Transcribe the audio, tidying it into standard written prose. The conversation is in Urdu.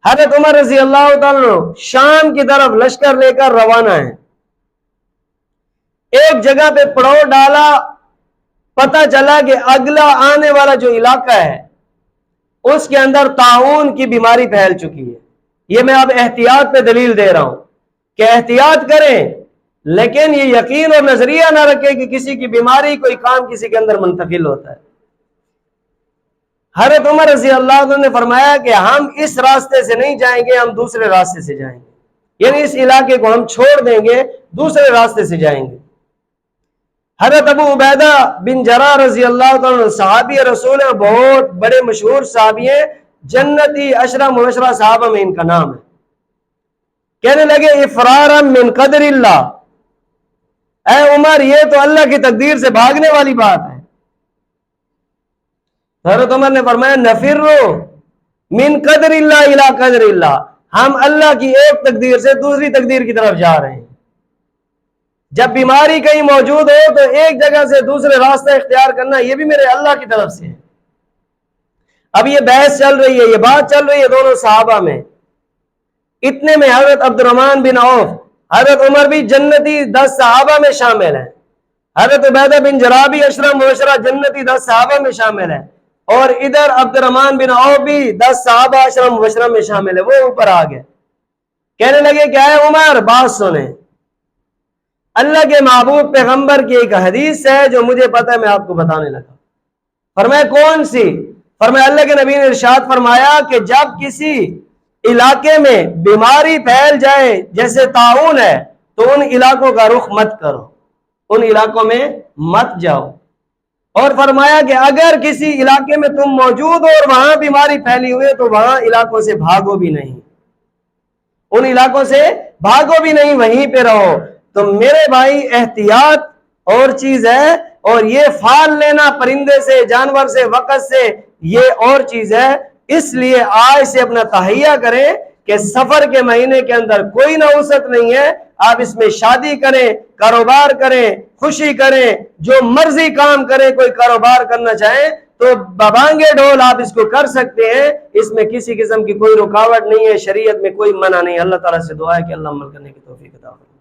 حضرت عمر رضی اللہ تعالیٰ شام کی طرف لشکر لے کر روانہ ہیں. ایک جگہ پہ پڑاؤ ڈالا، پتہ چلا کہ اگلا آنے والا جو علاقہ ہے اس کے اندر طاعون کی بیماری پھیل چکی ہے. یہ میں اب احتیاط پہ دلیل دے رہا ہوں کہ احتیاط کریں، لیکن یہ یقین اور نظریہ نہ رکھے کہ کسی کی بیماری کوئی کام کسی کے اندر منتقل ہوتا ہے. حضرت عمر رضی اللہ عنہ نے فرمایا کہ ہم اس راستے سے نہیں جائیں گے، ہم دوسرے راستے سے جائیں گے، یعنی اس علاقے کو ہم چھوڑ دیں گے، دوسرے راستے سے جائیں گے. حضرت ابو عبیدہ بن جراح رضی اللہ عنہ صحابی رسول ہیں، بہت بڑے مشہور صحابی ہیں، جنتی 10 مبشرہ صحابہ میں ان کا نام ہے. کہنے لگے افرارا من قدر اللہ، اے عمر یہ تو اللہ کی تقدیر سے بھاگنے والی بات ہے. حضرت عمر نے فرمایا نفرو من قدر اللہ الی قدر اللہ، ہم اللہ کی ایک تقدیر سے دوسری تقدیر کی طرف جا رہے ہیں. جب بیماری کہیں موجود ہو تو ایک جگہ سے دوسرے راستہ اختیار کرنا یہ بھی میرے اللہ کی طرف سے ہے. اب یہ بحث چل رہی ہے، یہ بات چل رہی ہے دونوں صحابہ میں. اتنے میں حضرت عبد الرحمن بن عوف، حضرت عمر بھی جنتی 10 صحابہ میں شامل ہیں، حضرت عبیدہ بن جراح بھی 10 مبشرہ جنتی 10 صحابہ میں شامل ہیں، اور ادھر عبد الرحمن بن عوف بھی 10 صحابہ 10 مبشرہ میں شامل ہے. وہ اوپر آ گئے، کہنے لگے کیا ہے عمر بات سنیں، اللہ کے محبوب پیغمبر کی ایک حدیث ہے جو مجھے پتہ ہے، میں آپ کو بتانے لگا. فرمایا کون سی؟ فرمایا اللہ کے نبی نے ارشاد فرمایا کہ جب کسی علاقے میں بیماری پھیل جائے جیسے طاعون ہے تو ان علاقوں کا رخ مت کرو، ان علاقوں میں مت جاؤ. اور فرمایا کہ اگر کسی علاقے میں تم موجود ہو اور وہاں بیماری پھیلی ہوئی ہے تو وہاں علاقوں سے بھاگو بھی نہیں، ان علاقوں سے بھاگو بھی نہیں، وہیں پہ رہو. تو میرے بھائی احتیاط اور چیز ہے، اور یہ فال لینا پرندے سے، جانور سے، وقت سے، یہ اور چیز ہے. اس لیے آج سے اپنا تہیہ کریں کہ سفر کے مہینے کے اندر کوئی نحوست نہیں ہے، آپ اس میں شادی کریں، کاروبار کریں، خوشی کریں، جو مرضی کام کریں. کوئی کاروبار کرنا چاہیں تو ببانگے ڈھول آپ اس کو کر سکتے ہیں، اس میں کسی قسم کی کوئی رکاوٹ نہیں ہے، شریعت میں کوئی منع نہیں. اللہ تعالیٰ سے دعا ہے کہ اللہ عمل کرنے کی توفیق عطا فرمائے.